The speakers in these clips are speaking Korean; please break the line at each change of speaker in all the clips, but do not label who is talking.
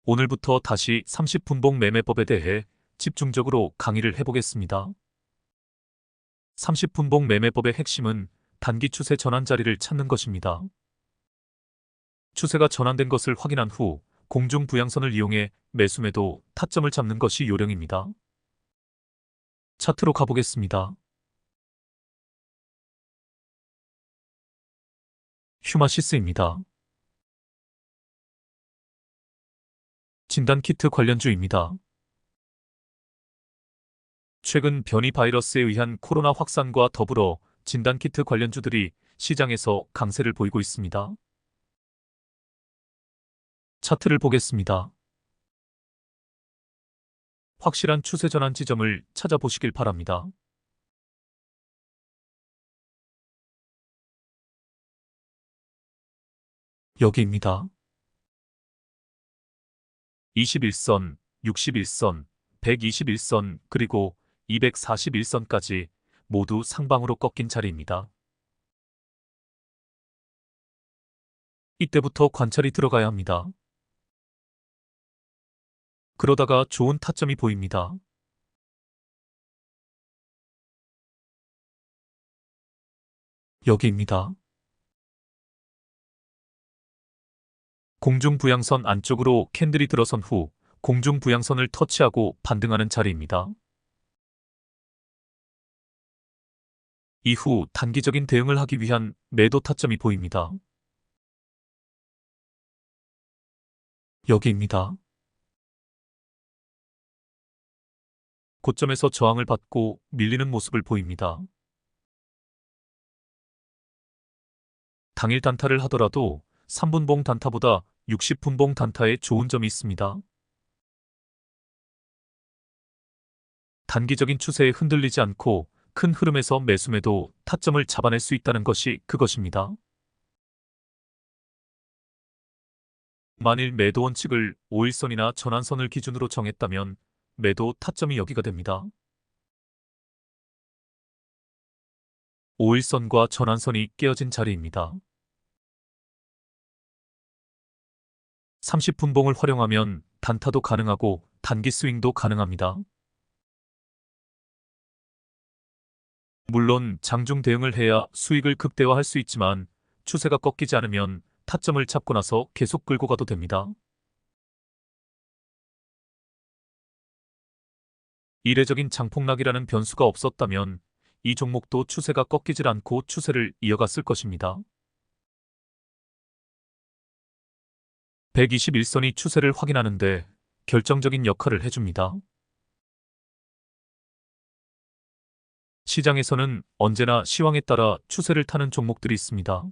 오늘부터 다시 30분봉 매매법에 대해 집중적으로 강의를 해보겠습니다. 30분봉 매매법의 핵심은 단기 추세 전환 자리를 찾는 것입니다. 추세가 전환된 것을 확인한 후 공중 부양선을 이용해 매수매도 타점을 잡는 것이 요령입니다. 차트로 가보겠습니다. 휴마시스입니다. 진단키트 관련주입니다. 최근 변이 바이러스에 의한 코로나 확산과 더불어 진단키트 관련주들이 시장에서 강세를 보이고 있습니다. 차트를 보겠습니다. 확실한 추세 전환 지점을 찾아보시길 바랍니다. 여기입니다. 21선, 61선, 121선, 그리고 241선까지 모두 상방으로 꺾인 자리입니다. 이때부터 관찰이 들어가야 합니다. 그러다가 좋은 타점이 보입니다. 여기입니다. 공중부양선 안쪽으로 캔들이 들어선 후 공중부양선을 터치하고 반등하는 자리입니다. 이후 단기적인 대응을 하기 위한 매도 타점이 보입니다. 여기입니다. 고점에서 저항을 받고 밀리는 모습을 보입니다. 당일 단타를 하더라도 3분봉 단타보다 60분봉 단타에 좋은 점이 있습니다. 단기적인 추세에 흔들리지 않고 큰 흐름에서 매수매도 타점을 잡아낼 수 있다는 것이 그것입니다. 만일 매도 원칙을 5일선이나 전환선을 기준으로 정했다면 매도 타점이 여기가 됩니다. 5일선과 전환선이 깨어진 자리입니다. 30분봉을 활용하면 단타도 가능하고 단기 스윙도 가능합니다. 물론 장중 대응을 해야 수익을 극대화할 수 있지만 추세가 꺾이지 않으면 타점을 잡고 나서 계속 끌고 가도 됩니다. 이례적인 장폭락이라는 변수가 없었다면 이 종목도 추세가 꺾이질 않고 추세를 이어갔을 것입니다. 121선이 추세를 확인하는데 결정적인 역할을 해줍니다. 시장에서는 언제나 시황에 따라 추세를 타는 종목들이 있습니다.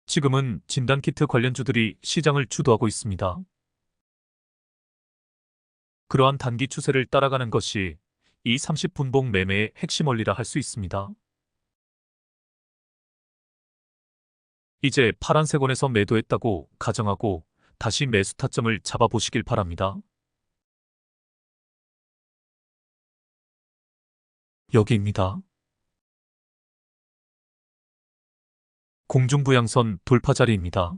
지금은 진단키트 관련주들이 시장을 주도하고 있습니다. 그러한 단기 추세를 따라가는 것이 이 30분봉 매매의 핵심 원리라 할 수 있습니다. 이제 파란색 원에서 매도했다고 가정하고 다시 매수 타점을 잡아보시길 바랍니다. 여기입니다. 공중부양선 돌파 자리입니다.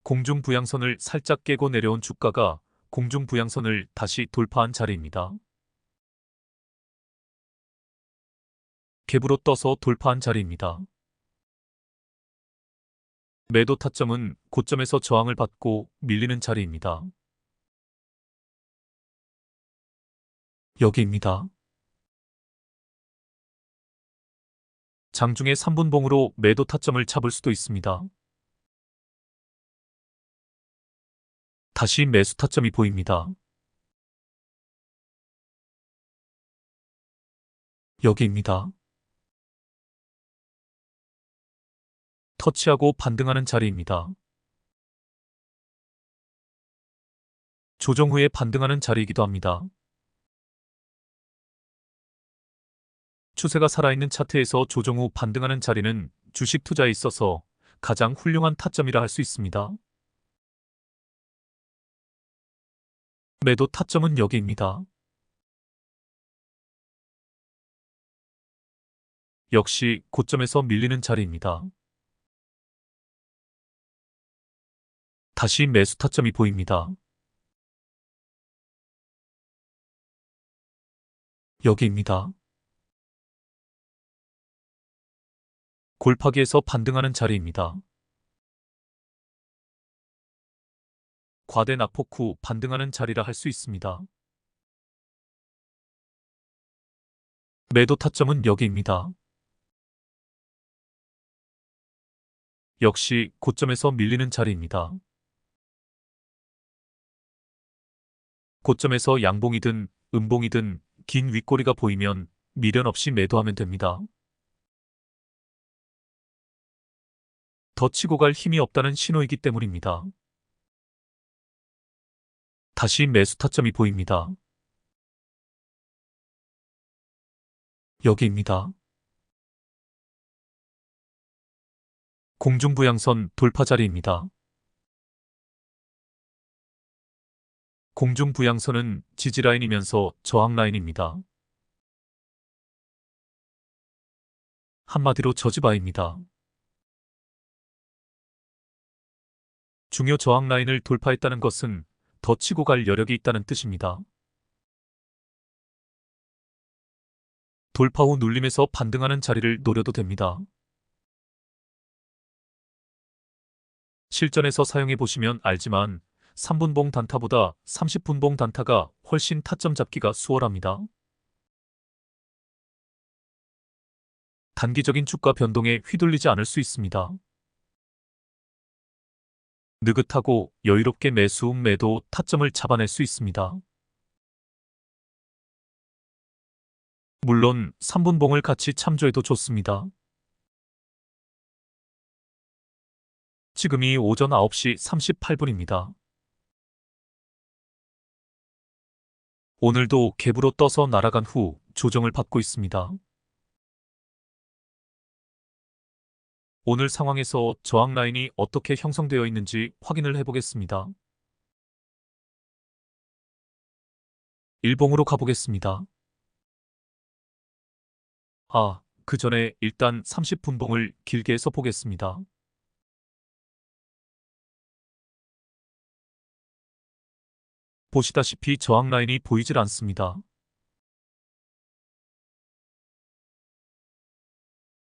공중부양선을 살짝 깨고 내려온 주가가 공중부양선을 다시 돌파한 자리입니다. 갭으로 떠서 돌파한 자리입니다. 매도 타점은 고점에서 저항을 받고 밀리는 자리입니다. 여기입니다. 장중에 3분봉으로 매도 타점을 잡을 수도 있습니다. 다시 매수 타점이 보입니다. 여기입니다. 터치하고 반등하는 자리입니다. 조정 후에 반등하는 자리이기도 합니다. 추세가 살아있는 차트에서 조정 후 반등하는 자리는 주식 투자에 있어서 가장 훌륭한 타점이라 할 수 있습니다. 매도 타점은 여기입니다. 역시 고점에서 밀리는 자리입니다. 다시 매수 타점이 보입니다. 여기입니다. 골파기에서 반등하는 자리입니다. 과대 낙폭 후 반등하는 자리라 할 수 있습니다. 매도 타점은 여기입니다. 역시 고점에서 밀리는 자리입니다. 고점에서 양봉이든 음봉이든 긴 윗꼬리가 보이면 미련 없이 매도하면 됩니다. 더 치고 갈 힘이 없다는 신호이기 때문입니다. 다시 매수 타점이 보입니다. 여기입니다. 공중부양선 돌파 자리입니다. 공중부양선은 지지라인이면서 저항라인입니다. 한마디로 저지바입니다. 중요 저항라인을 돌파했다는 것은 더 치고 갈 여력이 있다는 뜻입니다. 돌파 후 눌림에서 반등하는 자리를 노려도 됩니다. 실전에서 사용해 보시면 알지만 3분봉 단타보다 30분봉 단타가 훨씬 타점 잡기가 수월합니다. 단기적인 주가 변동에 휘둘리지 않을 수 있습니다. 느긋하고 여유롭게 매수 매도 타점을 잡아낼 수 있습니다. 물론 3분봉을 같이 참조해도 좋습니다. 지금이 오전 9시 38분입니다. 오늘도 갭으로 떠서 날아간 후 조정을 받고 있습니다. 오늘 상황에서 저항 라인이 어떻게 형성되어 있는지 확인을 해보겠습니다. 일봉으로 가보겠습니다. 그 전에 일단 30분봉을 길게 해서 보겠습니다. 보시다시피 저항 라인이 보이질 않습니다.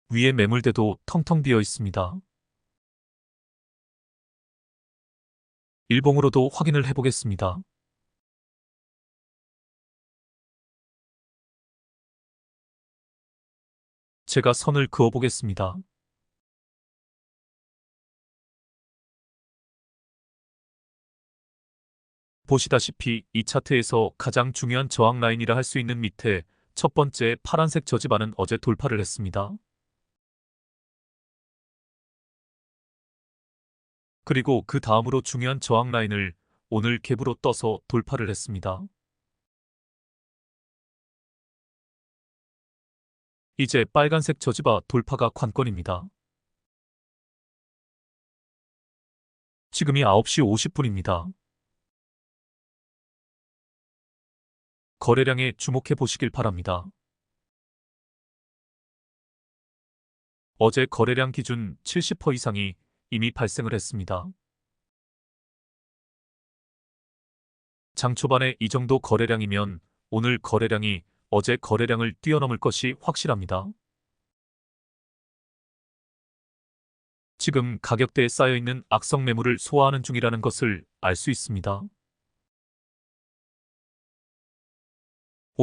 위에 매물대도 텅텅 비어 있습니다. 일봉으로도 확인을 해보겠습니다. 제가 선을 그어보겠습니다. 보시다시피 이 차트에서 가장 중요한 저항 라인이라 할 수 있는 밑에 첫 번째 파란색 저지바는 어제 돌파를 했습니다. 그리고 그 다음으로 중요한 저항 라인을 오늘 갭으로 떠서 돌파를 했습니다. 이제 빨간색 저지바 돌파가 관건입니다. 지금이 9시 50분입니다. 거래량에 주목해 보시길 바랍니다. 어제 거래량 기준 70% 이상이 이미 발생을 했습니다. 장 초반에 이 정도 거래량이면 오늘 거래량이 어제 거래량을 뛰어넘을 것이 확실합니다. 지금 가격대에 쌓여있는 악성 매물을 소화하는 중이라는 것을 알 수 있습니다.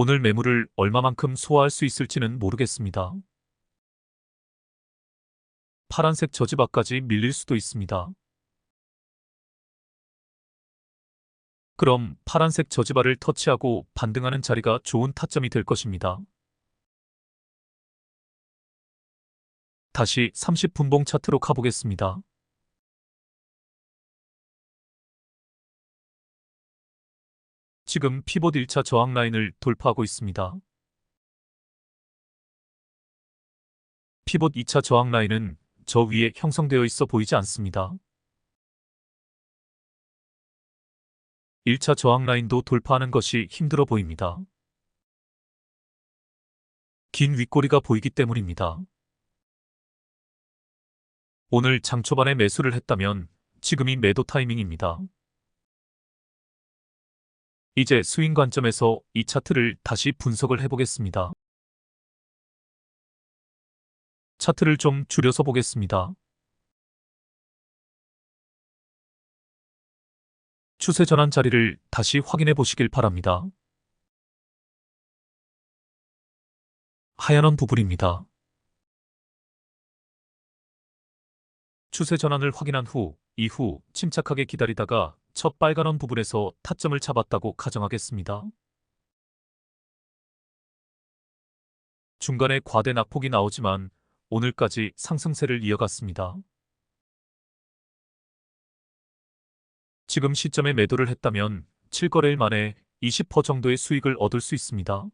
오늘 매물을 얼마만큼 소화할 수 있을지는 모르겠습니다. 파란색 저지바까지 밀릴 수도 있습니다. 그럼 파란색 저지바를 터치하고 반등하는 자리가 좋은 타점이 될 것입니다. 다시 30분봉 차트로 가보겠습니다. 지금 피봇 1차 저항 라인을 돌파하고 있습니다. 피봇 2차 저항 라인은 저 위에 형성되어 있어 보이지 않습니다. 1차 저항 라인도 돌파하는 것이 힘들어 보입니다. 긴 윗꼬리가 보이기 때문입니다. 오늘 장 초반에 매수를 했다면 지금이 매도 타이밍입니다. 이제 스윙 관점에서 이 차트를 다시 분석을 해보겠습니다. 차트를 좀 줄여서 보겠습니다. 추세 전환 자리를 다시 확인해 보시길 바랍니다. 하얀 원 부분입니다. 추세 전환을 확인한 이후 침착하게 기다리다가 첫 빨간 원 부분에서 타점을 잡았다고 가정하겠습니다. 중간에 과대 낙폭이 나오지만 오늘까지 상승세를 이어갔습니다. 지금 시점에 매도를 했다면 7거래일 만에 20% 정도의 수익을 얻을 수 있습니다.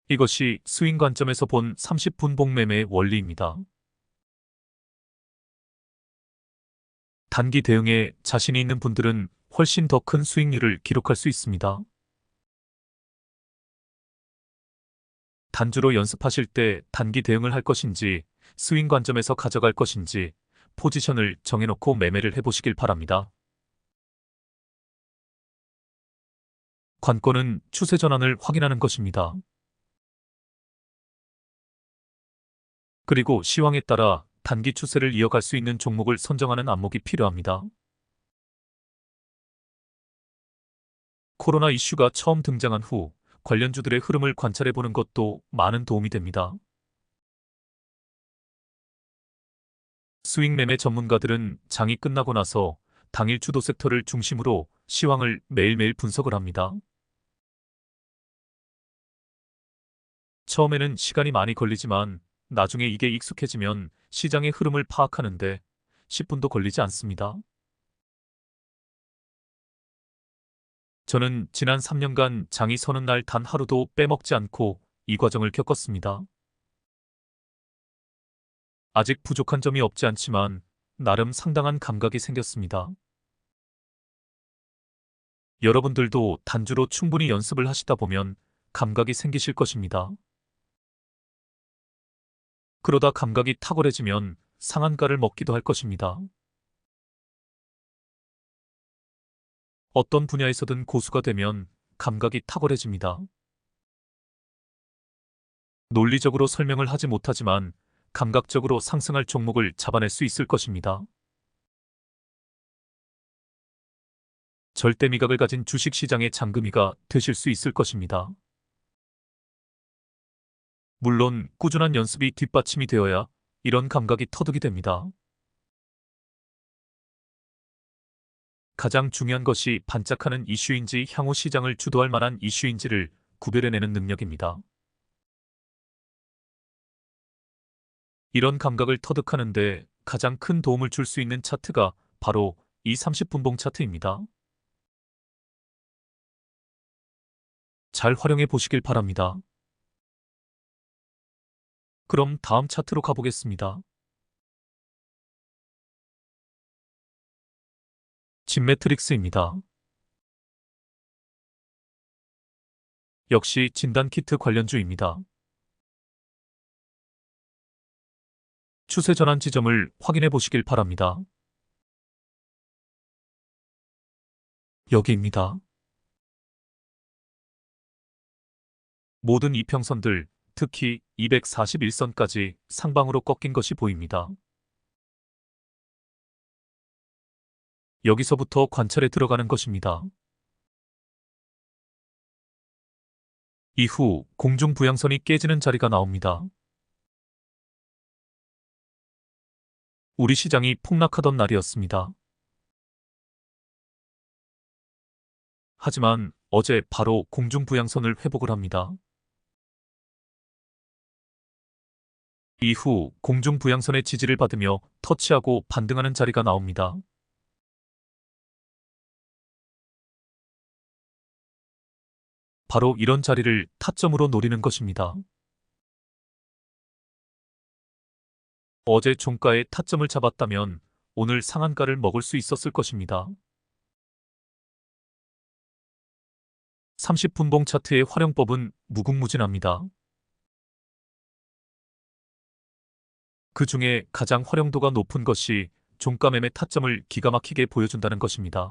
이것이 스윙 관점에서 본 30분봉 매매의 원리입니다. 단기 대응에 자신이 있는 분들은 훨씬 더 큰 수익률을 기록할 수 있습니다. 단주로 연습하실 때 단기 대응을 할 것인지 스윙 관점에서 가져갈 것인지 포지션을 정해놓고 매매를 해보시길 바랍니다. 관건은 추세 전환을 확인하는 것입니다. 그리고 시황에 따라 단기 추세를 이어갈 수 있는 종목을 선정하는 안목이 필요합니다. 코로나 이슈가 처음 등장한 후 관련주들의 흐름을 관찰해보는 것도 많은 도움이 됩니다. 스윙 매매 전문가들은 장이 끝나고 나서 당일 주도 섹터를 중심으로 시황을 매일매일 분석을 합니다. 처음에는 시간이 많이 걸리지만 나중에 이게 익숙해지면 시장의 흐름을 파악하는데 10분도 걸리지 않습니다. 저는 지난 3년간 장이 서는 날 단 하루도 빼먹지 않고 이 과정을 겪었습니다. 아직 부족한 점이 없지 않지만 나름 상당한 감각이 생겼습니다. 여러분들도 단주로 충분히 연습을 하시다 보면 감각이 생기실 것입니다. 그러다 감각이 탁월해지면 상한가를 먹기도 할 것입니다. 어떤 분야에서든 고수가 되면 감각이 탁월해집니다. 논리적으로 설명을 하지 못하지만 감각적으로 상승할 종목을 잡아낼 수 있을 것입니다. 절대 미각을 가진 주식시장의 장금이가 되실 수 있을 것입니다. 물론 꾸준한 연습이 뒷받침이 되어야 이런 감각이 터득이 됩니다. 가장 중요한 것이 반짝하는 이슈인지 향후 시장을 주도할 만한 이슈인지를 구별해내는 능력입니다. 이런 감각을 터득하는데 가장 큰 도움을 줄 수 있는 차트가 바로 이 30분봉 차트입니다. 잘 활용해 보시길 바랍니다. 그럼 다음 차트로 가보겠습니다. 진 매트릭스입니다. 역시 진단키트 관련주입니다. 추세 전환 지점을 확인해 보시길 바랍니다. 여기입니다. 모든 이평선들, 특히 241선까지 상방으로 꺾인 것이 보입니다. 여기서부터 관찰에 들어가는 것입니다. 이후 공중 부양선이 깨지는 자리가 나옵니다. 우리 시장이 폭락하던 날이었습니다. 하지만 어제 바로 공중 부양선을 회복을 합니다. 이후 공중 부양선의 지지를 받으며 터치하고 반등하는 자리가 나옵니다. 바로 이런 자리를 타점으로 노리는 것입니다. 어제 종가에 타점을 잡았다면 오늘 상한가를 먹을 수 있었을 것입니다. 30분봉 차트의 활용법은 무궁무진합니다. 그 중에 가장 활용도가 높은 것이 종가 매매 타점을 기가 막히게 보여준다는 것입니다.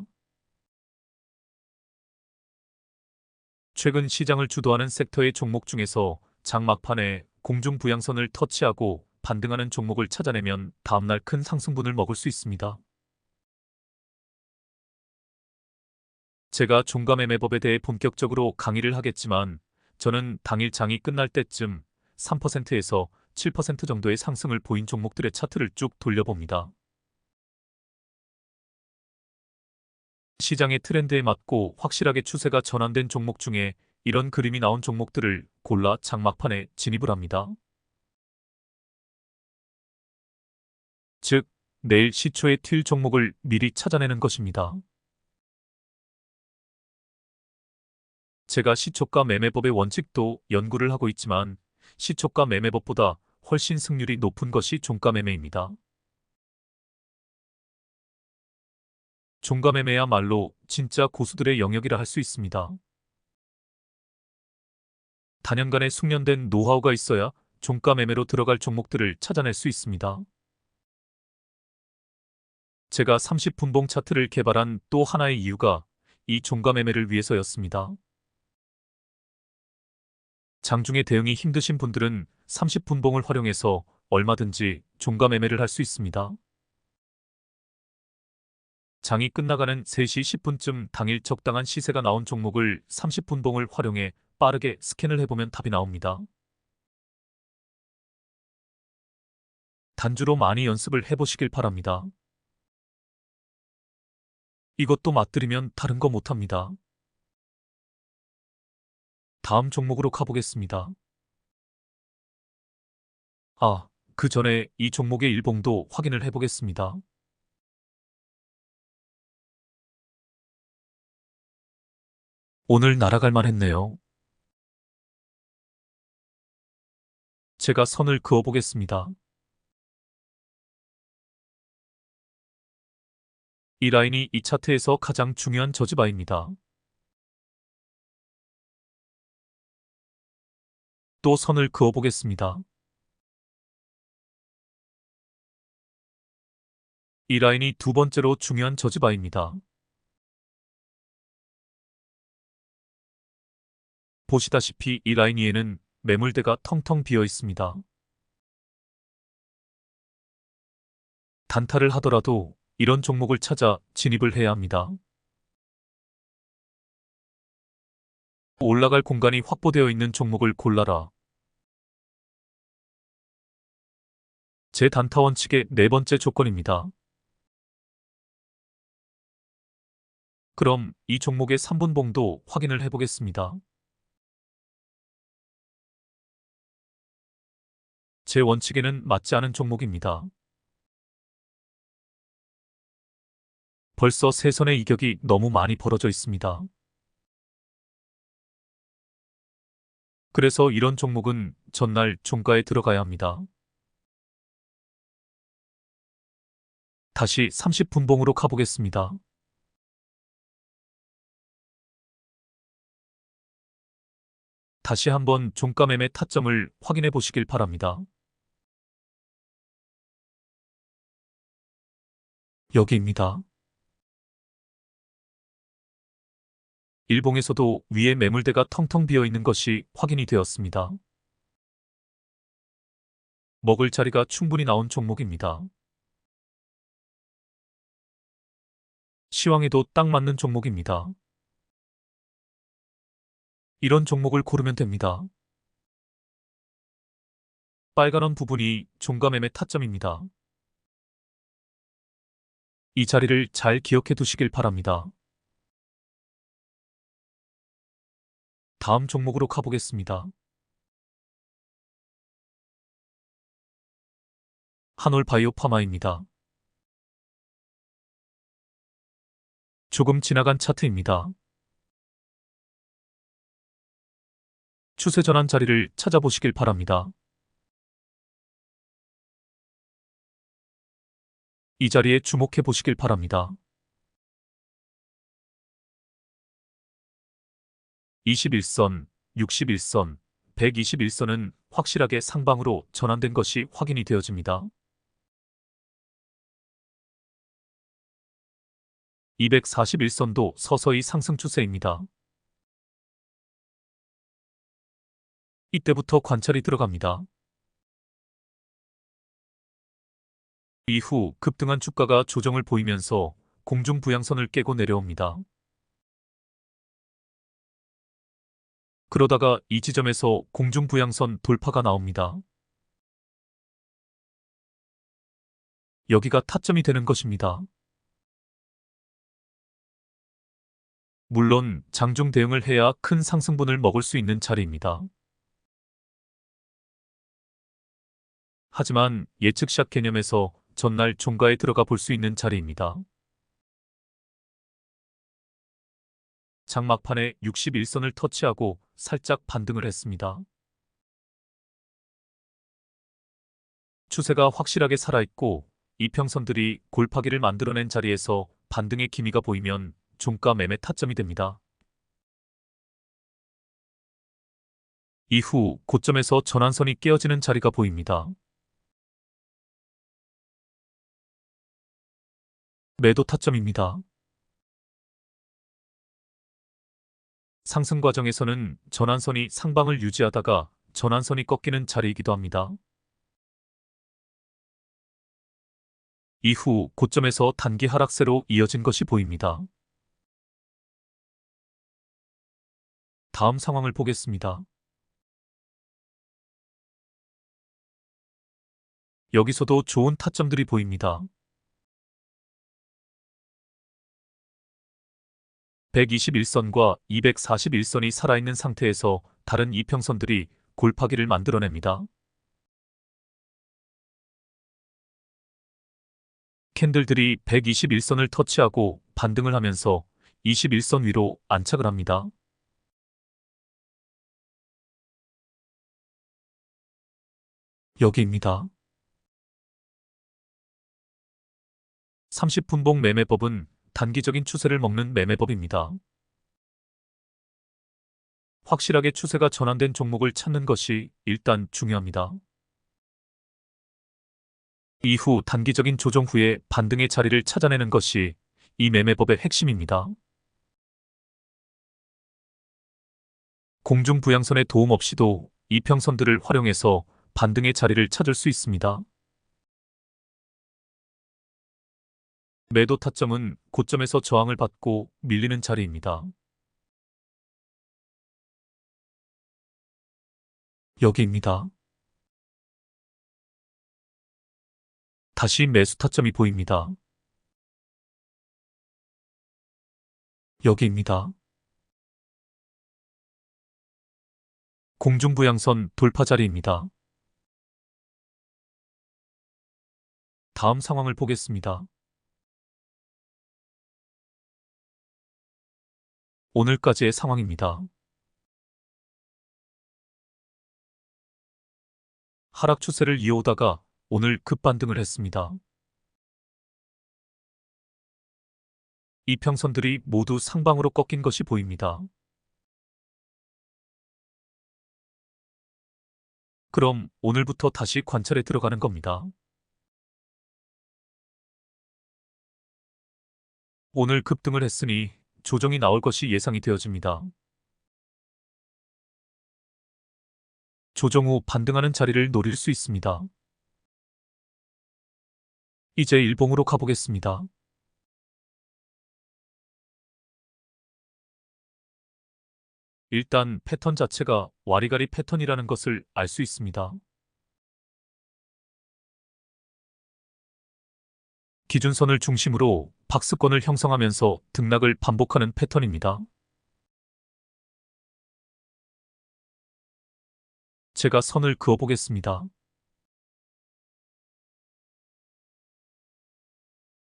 최근 시장을 주도하는 섹터의 종목 중에서 장 막판에 공중 부양선을 터치하고 반등하는 종목을 찾아내면 다음날 큰 상승분을 먹을 수 있습니다. 제가 종가 매매법에 대해 본격적으로 강의를 하겠지만 저는 당일 장이 끝날 때쯤 3%에서 7% 정도의 상승을 보인 종목들의 차트를 쭉 돌려봅니다. 시장의 트렌드에 맞고 확실하게 추세가 전환된 종목 중에 이런 그림이 나온 종목들을 골라 장막판에 진입을 합니다. 즉, 내일 시초에 튈 종목을 미리 찾아내는 것입니다. 제가 시초가 매매법의 원칙도 연구를 하고 있지만 시초가 매매법보다 훨씬 승률이 높은 것이 종가 매매입니다. 종가 매매야말로 진짜 고수들의 영역이라 할 수 있습니다. 단연간의 숙련된 노하우가 있어야 종가 매매로 들어갈 종목들을 찾아낼 수 있습니다. 제가 30분봉 차트를 개발한 또 하나의 이유가 이 종가 매매를 위해서였습니다. 장중에 대응이 힘드신 분들은 30분봉을 활용해서 얼마든지 종가 매매를 할 수 있습니다. 장이 끝나가는 3시 10분쯤 당일 적당한 시세가 나온 종목을 30분봉을 활용해 빠르게 스캔을 해보면 답이 나옵니다. 단주로 많이 연습을 해보시길 바랍니다. 이것도 맛들이면 다른 거 못합니다. 다음 종목으로 가보겠습니다. 그 전에 이 종목의 일봉도 확인을 해보겠습니다. 오늘 날아갈 만했네요. 제가 선을 그어보겠습니다. 이 라인이 이 차트에서 가장 중요한 저지바입니다. 또 선을 그어보겠습니다. 이 라인이 두 번째로 중요한 저지바입니다. 보시다시피 이 라인 위에는 매물대가 텅텅 비어 있습니다. 단타를 하더라도 이런 종목을 찾아 진입을 해야 합니다. 올라갈 공간이 확보되어 있는 종목을 골라라. 제 단타 원칙의 네 번째 조건입니다. 그럼 이 종목의 3분봉도 확인을 해보겠습니다. 제 원칙에는 맞지 않은 종목입니다. 벌써 세 선의 이격이 너무 많이 벌어져 있습니다. 그래서 이런 종목은 전날 종가에 들어가야 합니다. 다시 30분봉으로 가보겠습니다. 다시 한번 종가 매매 타점을 확인해 보시길 바랍니다. 여기입니다. 일봉에서도 위에 매물대가 텅텅 비어 있는 것이 확인이 되었습니다. 먹을 자리가 충분히 나온 종목입니다. 시황에도 딱 맞는 종목입니다. 이런 종목을 고르면 됩니다. 빨간원 부분이 종가 매매 타점입니다. 이 자리를 잘 기억해 두시길 바랍니다. 다음 종목으로 가보겠습니다. 한올바이오파마입니다. 조금 지나간 차트입니다. 추세 전환 자리를 찾아보시길 바랍니다. 이 자리에 주목해 보시길 바랍니다. 21선, 61선, 121선은 확실하게 상방으로 전환된 것이 확인이 되어집니다. 241선도 서서히 상승 추세입니다. 이때부터 관찰이 들어갑니다. 이후 급등한 주가가 조정을 보이면서 공중 부양선을 깨고 내려옵니다. 그러다가 이 지점에서 공중 부양선 돌파가 나옵니다. 여기가 타점이 되는 것입니다. 물론 장중 대응을 해야 큰 상승분을 먹을 수 있는 자리입니다. 하지만 예측샷 개념에서 전날 종가에 들어가 볼 수 있는 자리입니다. 장막판에 61선을 터치하고 살짝 반등을 했습니다. 추세가 확실하게 살아있고 이평선들이 골파기를 만들어낸 자리에서 반등의 기미가 보이면 종가 매매 타점이 됩니다. 이후 고점에서 전환선이 깨어지는 자리가 보입니다. 매도 타점입니다. 상승 과정에서는 전환선이 상방을 유지하다가 전환선이 꺾이는 자리이기도 합니다. 이후 고점에서 단기 하락세로 이어진 것이 보입니다. 다음 상황을 보겠습니다. 여기서도 좋은 타점들이 보입니다. 121선과 241선이 살아있는 상태에서 다른 이평선들이 골파기를 만들어냅니다. 캔들들이 121선을 터치하고 반등을 하면서 21선 위로 안착을 합니다. 여기입니다. 30분봉 매매법은 단기적인 추세를 먹는 매매법입니다. 확실하게 추세가 전환된 종목을 찾는 것이 일단 중요합니다. 이후 단기적인 조정 후에 반등의 자리를 찾아내는 것이 이 매매법의 핵심입니다. 공중 부양선의 도움 없이도 이평선들을 활용해서 반등의 자리를 찾을 수 있습니다. 매도 타점은 고점에서 저항을 받고 밀리는 자리입니다. 여기입니다. 다시 매수 타점이 보입니다. 여기입니다. 공중부양선 돌파 자리입니다. 다음 상황을 보겠습니다. 오늘까지의 상황입니다. 하락 추세를 이어오다가 오늘 급반등을 했습니다. 이평선들이 모두 상방으로 꺾인 것이 보입니다. 그럼 오늘부터 다시 관찰에 들어가는 겁니다. 오늘 급등을 했으니 조정이 나올 것이 예상이 되어집니다. 조정 후 반등하는 자리를 노릴 수 있습니다. 이제 일봉으로 가보겠습니다. 일단 패턴 자체가 와리가리 패턴이라는 것을 알 수 있습니다. 기준선을 중심으로 박스권을 형성하면서 등락을 반복하는 패턴입니다. 제가 선을 그어보겠습니다.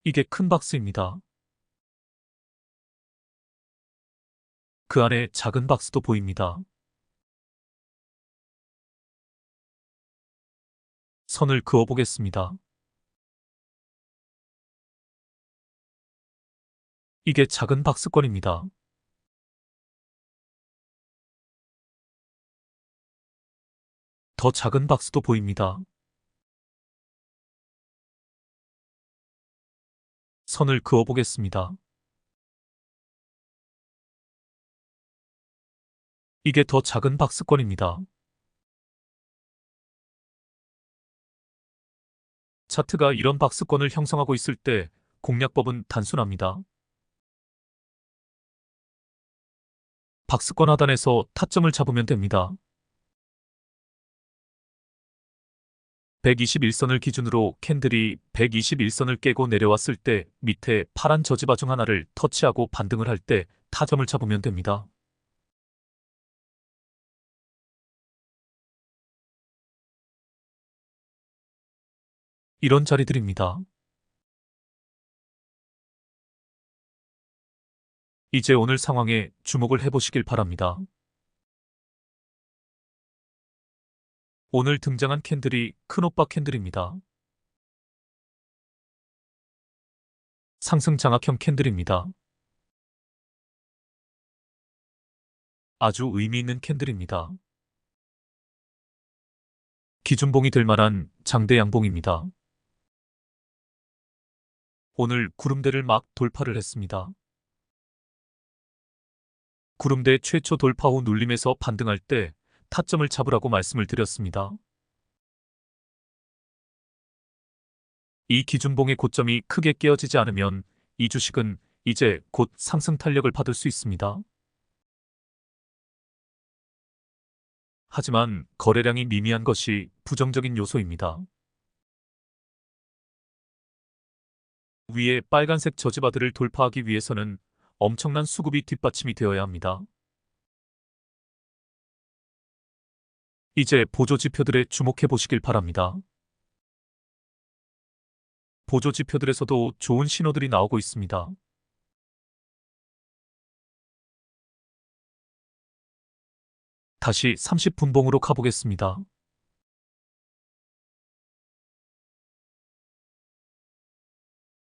이게 큰 박스입니다. 그 안에 작은 박스도 보입니다. 선을 그어보겠습니다. 이게 작은 박스권입니다. 더 작은 박스도 보입니다. 선을 그어보겠습니다. 이게 더 작은 박스권입니다. 차트가 이런 박스권을 형성하고 있을 때 공략법은 단순합니다. 박스권 하단에서 타점을 잡으면 됩니다. 121선을 기준으로 캔들이 121선을 깨고 내려왔을 때 밑에 파란 저지바 중 하나를 터치하고 반등을 할 때 타점을 잡으면 됩니다. 이런 자리들입니다. 이제 오늘 상황에 주목을 해보시길 바랍니다. 오늘 등장한 캔들이 큰오빠 캔들입니다. 상승 장악형 캔들입니다. 아주 의미 있는 캔들입니다. 기준봉이 될 만한 장대 양봉입니다. 오늘 구름대를 막 돌파를 했습니다. 구름대 최초 돌파 후 눌림에서 반등할 때 타점을 잡으라고 말씀을 드렸습니다. 이 기준봉의 고점이 크게 깨어지지 않으면 이 주식은 이제 곧 상승 탄력을 받을 수 있습니다. 하지만 거래량이 미미한 것이 부정적인 요소입니다. 위에 빨간색 저지바들을 돌파하기 위해서는 엄청난 수급이 뒷받침이 되어야 합니다. 이제 보조지표들에 주목해 보시길 바랍니다. 보조지표들에서도 좋은 신호들이 나오고 있습니다. 다시 30분봉으로 가보겠습니다.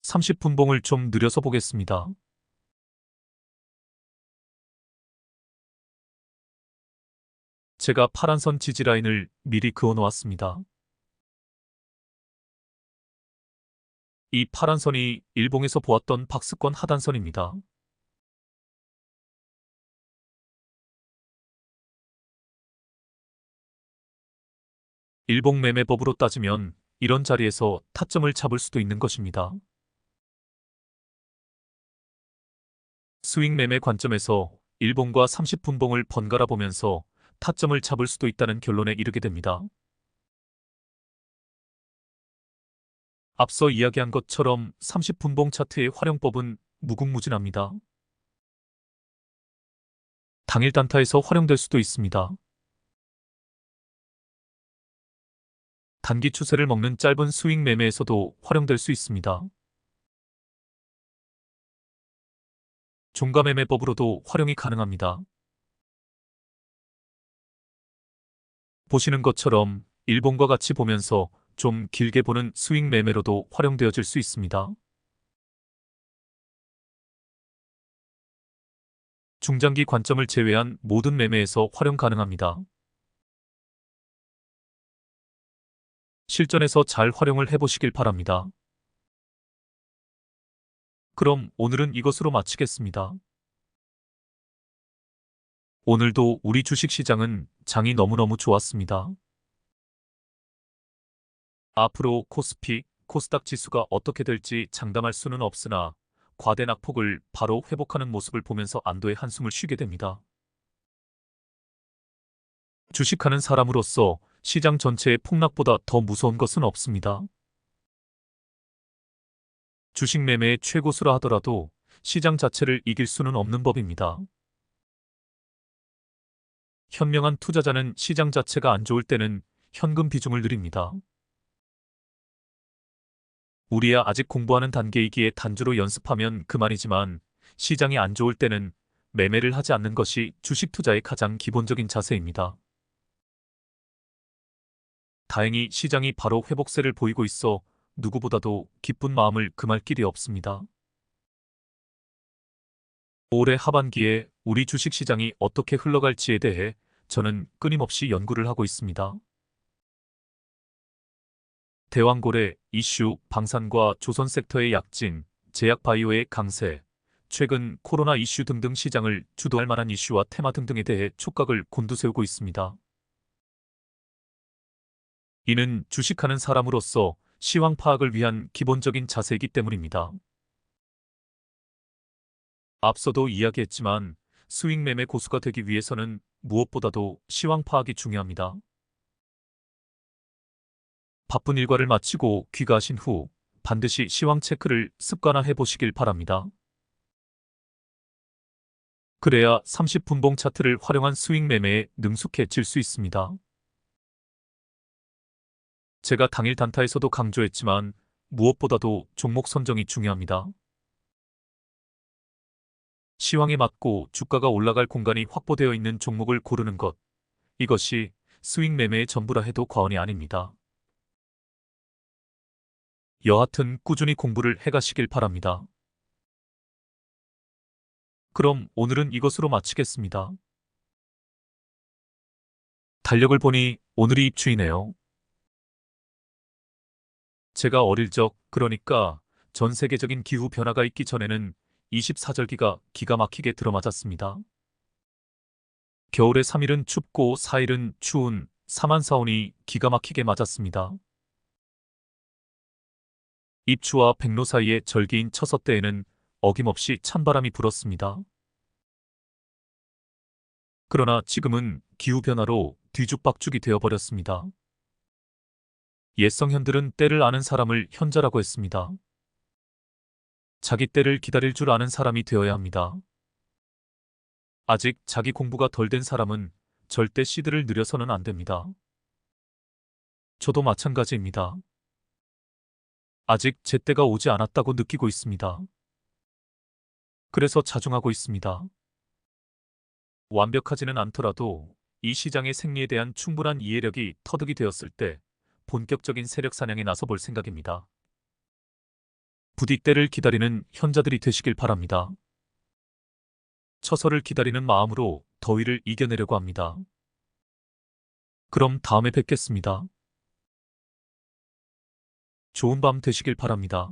(30분봉을) 좀 느려서 보겠습니다. 제가 파란선 지지라인을 미리 그어 놓았습니다. 이 파란선이 일봉에서 보았던 박스권 하단선입니다. 일봉 매매법으로 따지면 이런 자리에서 타점을 잡을 수도 있는 것입니다. 스윙 매매 관점에서 일봉과 30분봉을 번갈아 보면서 타점을 잡을 수도 있다는 결론에 이르게 됩니다. 앞서 이야기한 것처럼 30분봉 차트의 활용법은 무궁무진합니다. 당일 단타에서 활용될 수도 있습니다. 단기 추세를 먹는 짧은 스윙 매매에서도 활용될 수 있습니다. 종가 매매법으로도 활용이 가능합니다. 보시는 것처럼 일봉과 같이 보면서 좀 길게 보는 스윙 매매로도 활용되어질 수 있습니다. 중장기 관점을 제외한 모든 매매에서 활용 가능합니다. 실전에서 잘 활용을 해보시길 바랍니다. 그럼 오늘은 이것으로 마치겠습니다. 오늘도 우리 주식시장은 장이 너무너무 좋았습니다. 앞으로 코스피, 코스닥 지수가 어떻게 될지 장담할 수는 없으나 과대 낙폭을 바로 회복하는 모습을 보면서 안도의 한숨을 쉬게 됩니다. 주식하는 사람으로서 시장 전체의 폭락보다 더 무서운 것은 없습니다. 주식 매매의 최고수라 하더라도 시장 자체를 이길 수는 없는 법입니다. 현명한 투자자는 시장 자체가 안 좋을 때는 현금 비중을 늘립니다. 우리야 아직 공부하는 단계이기에 단주로 연습하면 그만이지만 시장이 안 좋을 때는 매매를 하지 않는 것이 주식 투자의 가장 기본적인 자세입니다. 다행히 시장이 바로 회복세를 보이고 있어 누구보다도 기쁜 마음을 금할 길이 없습니다. 올해 하반기에 우리 주식시장이 어떻게 흘러갈지에 대해 저는 끊임없이 연구를 하고 있습니다. 대왕고래, 이슈, 방산과 조선 섹터의 약진, 제약바이오의 강세, 최근 코로나 이슈 등등 시장을 주도할 만한 이슈와 테마 등등에 대해 촉각을 곤두세우고 있습니다. 이는 주식하는 사람으로서 시황 파악을 위한 기본적인 자세이기 때문입니다. 앞서도 이야기했지만 스윙 매매 고수가 되기 위해서는 무엇보다도 시황 파악이 중요합니다. 바쁜 일과를 마치고 귀가하신 후 반드시 시황 체크를 습관화해 보시길 바랍니다. 그래야 30분봉 차트를 활용한 스윙 매매에 능숙해질 수 있습니다. 제가 당일 단타에서도 강조했지만 무엇보다도 종목 선정이 중요합니다. 시황에 맞고 주가가 올라갈 공간이 확보되어 있는 종목을 고르는 것, 이것이 스윙 매매의 전부라 해도 과언이 아닙니다. 여하튼 꾸준히 공부를 해가시길 바랍니다. 그럼 오늘은 이것으로 마치겠습니다. 달력을 보니 오늘이 입추이네요. 제가 어릴 적, 그러니까 전 세계적인 기후 변화가 있기 전에는 24절기가 기가 막히게 들어맞았습니다. 겨울에 3일은 춥고 4일은 추운 사만사온이 기가 막히게 맞았습니다. 입추와 백로 사이의 절기인 처서때에는 어김없이 찬바람이 불었습니다. 그러나 지금은 기후변화로 뒤죽박죽이 되어버렸습니다. 옛성현들은 때를 아는 사람을 현자라고 했습니다. 자기 때를 기다릴 줄 아는 사람이 되어야 합니다. 아직 자기 공부가 덜 된 사람은 절대 시드를 느려서는 안 됩니다. 저도 마찬가지입니다. 아직 제 때가 오지 않았다고 느끼고 있습니다. 그래서 자중하고 있습니다. 완벽하지는 않더라도 이 시장의 생리에 대한 충분한 이해력이 터득이 되었을 때 본격적인 세력 사냥에 나서 볼 생각입니다. 부디 때를 기다리는 현자들이 되시길 바랍니다. 처서를 기다리는 마음으로 더위를 이겨내려고 합니다. 그럼 다음에 뵙겠습니다. 좋은 밤 되시길 바랍니다.